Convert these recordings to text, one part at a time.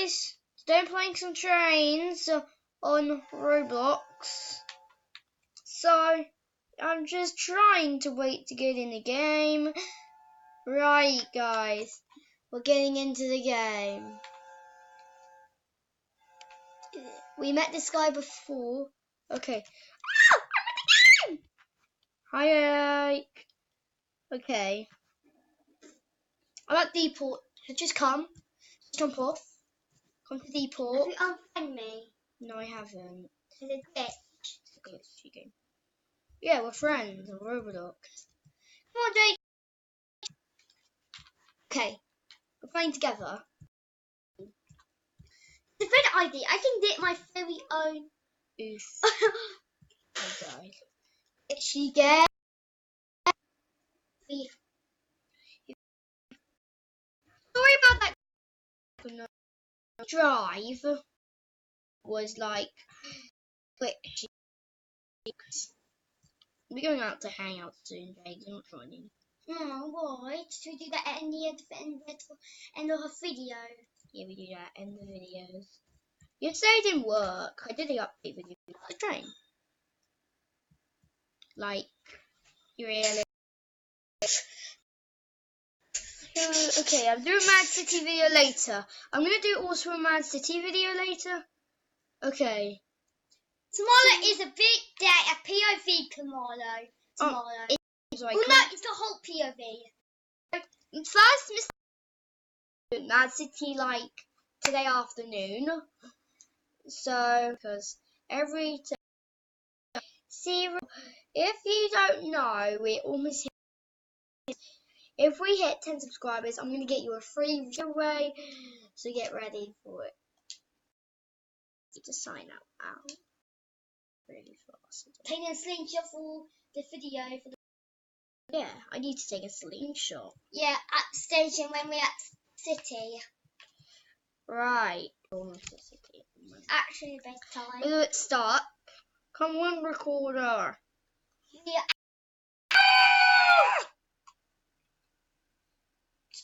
guys, today I'm playing some trains on Roblox. So I'm just trying to wait to get in the game. Right guys, we're getting into the game. We met this guy before. Okay. Ah, I'm in the game! Hi Ike. Okay. I'm at Depot. So just come. Just jump off. Come to Depot. Have you unfriended me? No, I haven't. It's a bitch. It's a glitchy game. Yeah, we're friends on Roblox. Come on, Jake. Okay, we're playing together. It's a good idea. I can get my very own. Oof. I died. Glitchy game. Sorry about that. No. Drive was like glitchy. We're going out to hang out soon, Jake. You're not joining. Oh, why? Should we do that at the end of the video? Yeah, we do that in the videos. Yesterday it didn't work. I did the update video about the train. Like, you really. Okay, I'm doing Mad City video later. I'm gonna do also a Mad City video later. Okay. Tomorrow is a big day, a POV tomorrow. Tomorrow. No, it's the whole POV. First, Mr. Mad City like today afternoon. So, because every time, see, if you don't know, we're almost hit. If we hit 10 subscribers, I'm gonna get you a free giveaway. So get ready for it. To sign out really fast. Taking a screenshot for the video. Yeah, I need to take a slingshot. Yeah, at the station when we're at City. Right. Almost at City. Actually, the best time. Let's start. Come on, recorder. Yeah.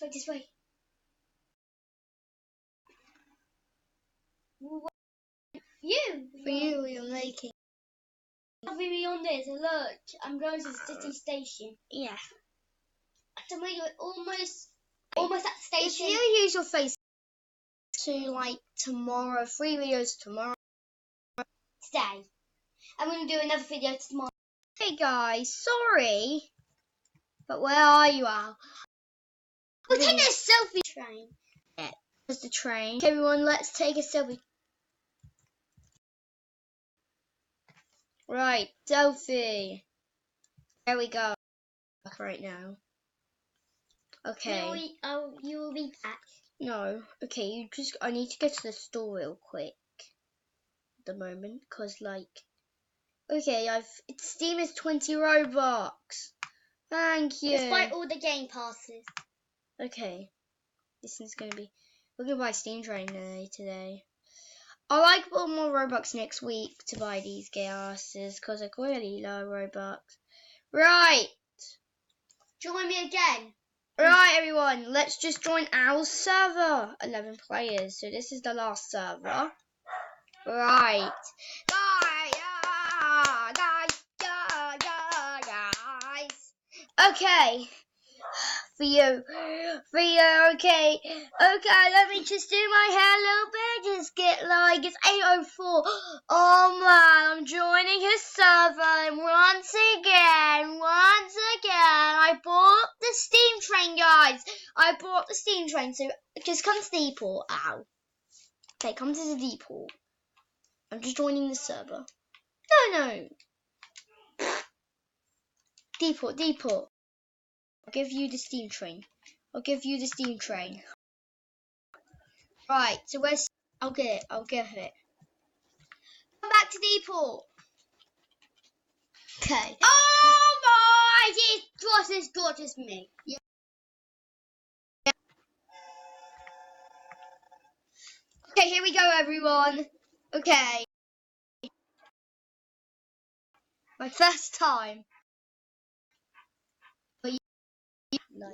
This way. For you, you're making. I'll be on this. Look, I'm going to the City station. Yeah. So we're almost at the station. If you use your face to like tomorrow, 3 videos tomorrow. Today. I'm going to do another video tomorrow. Hey guys, sorry. But where are you, Al? We're taking a selfie train. Yeah, there's the train. Okay, everyone, let's take a selfie. Right, selfie. There we go. Right now. Okay. You will be back. No. Okay, I need to go to the store real quick. At the moment, cause like. Okay, Steam is 20 Robux. Thank you. Despite all the game passes. Okay. This is gonna be. We're gonna buy Steam Train today. I like put more Robux next week to buy these gases because I really low Robux. Right. Join me again. Right, everyone. Let's just join our server. 11 players. So this is the last server. Right. Guys. Okay. For you, okay, let me just do my hair a little bit, just get like, it's 8:04, oh man, I'm joining his server, and once again, I bought the Steam Train, guys, so just come to the depot, ow, okay, come to the depot, I'm just joining the server, no, depot, I'll give you the Steam Train. Right, so where's... I'll give it. Come back to depot. Okay. Oh my! It's gorgeous me. Yeah. Okay, here we go, everyone. Okay. My first time. But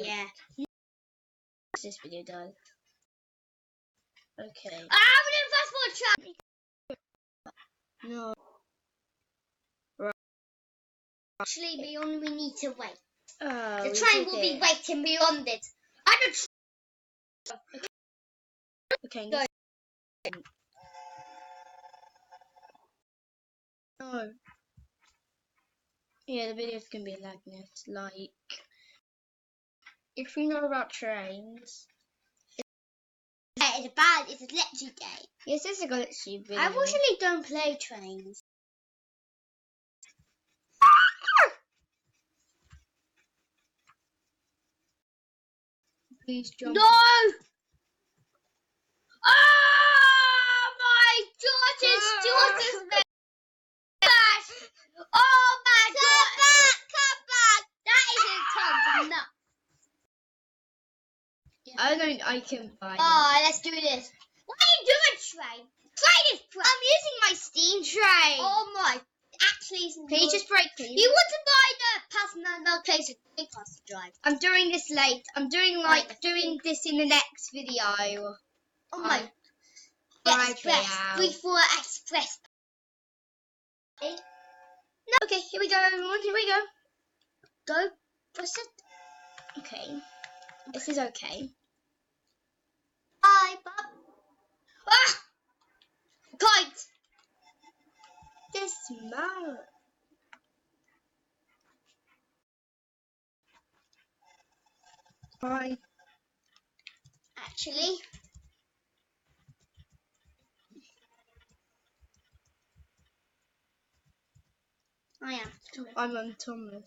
yeah. This video does. Okay. we're doing fast forward track. No. Actually, we need to wait. Oh, The train will be waiting beyond it. I don't. Okay. Go. No. Yeah, the videos can be like this. Like, if you know about trains. It's bad. It's a glitchy game. Yes, it's a glitchy video. I usually don't play trains. Please jump. No! Oh my daughter's crash! Oh my god! Come back! That isn't Tom. No. I can buy Oh, let's do this. What are you doing, train? Train is crap. I'm using my steam train. Oh my. Actually, Can you just break, please? you want to buy the passenger place a pass to drive? I'm doing this late. I'm doing this in the next video. Oh my. Express. 34 Express. No, okay, here we go, everyone. Here we go. Go. Press it. Okay. This is okay. Bye, Bob. Ah! Kite. This man. Bye. Actually. I am. I'm on Thomas.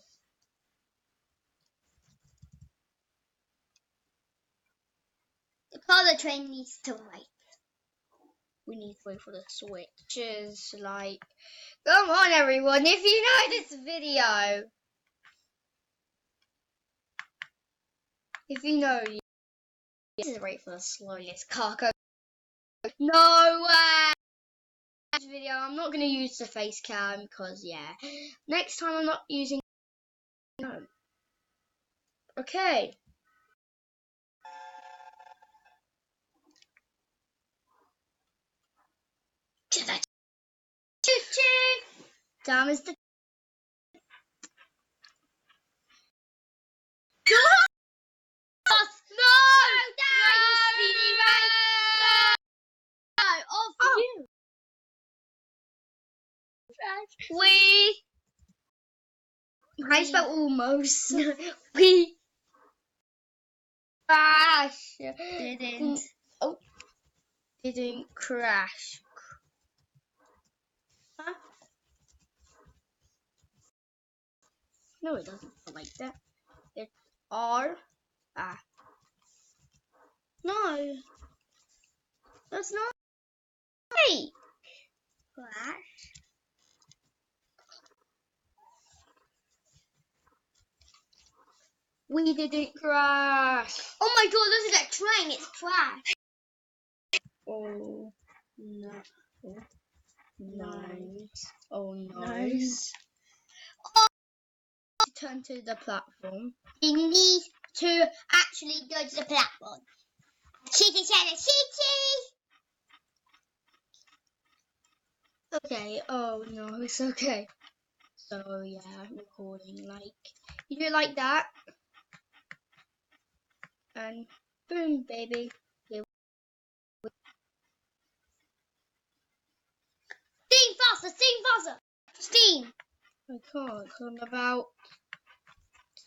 The parlor train needs to wait. We need to wait for the switches. Like, come on, everyone. If you know this video. If you know, this is wait for the slowest cargo. No way! This video, I'm not going to use the face cam because, yeah. Next time I'm not using. No. Okay. Choo-choo! Time is the. We. I spelled almost. We crash. Didn't. Oh, didn't crash. Huh? No, it doesn't feel like that. It's R. Ah. No. That's not. Hey. Crash. We didn't crash. Oh my god, look at that train. It's crashed. Oh no. Nice. Oh no. Nice. Turn to the platform. You need to actually go to the platform. Cheeky channel, cheeky! Okay. Oh no, it's okay. So yeah, recording like you do it like that, and boom, baby. Steam faster, steam faster! Steam! I can't. 'Cause I'm about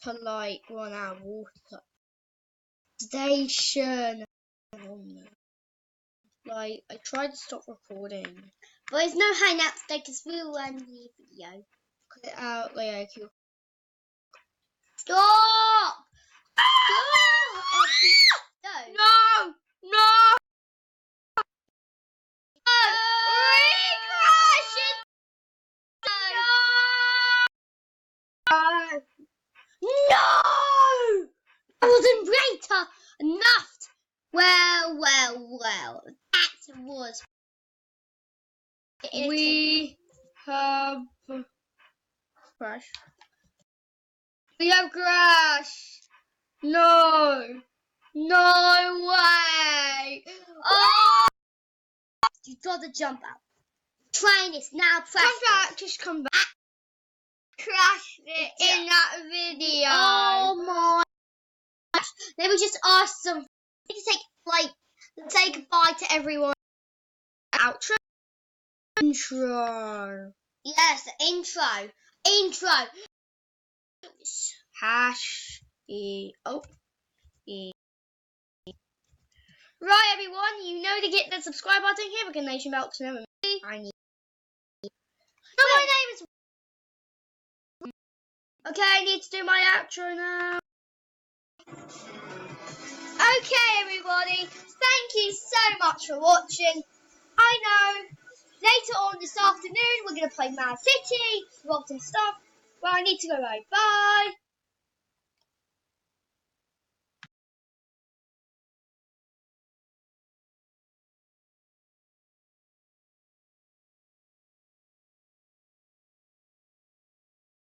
to like run out of water. Station. Oh no. Like I tried to stop recording. But there's no hangout today because we'll run the video. Cut it out. Like Stop! Stop! no, no. No! I wasn't greater enough. Well. That was. We have crash. We have crash. No. No way. Oh. You gotta jump out. Train is now practice. Come back, just come back. Crashed it in that video. Oh my gosh. Let me just ask some. Need to say goodbye to everyone. Outro. Intro. Yes, intro. Intro. Hash. Right, everyone, you know to get the subscribe button here. We can nation about to know me. I need. No, my name is. Okay, I need to do my outro now. Okay, everybody, thank you so much for watching. I know later on this afternoon we're going to play Man City, rob some stuff. Well, I need to go. Bye.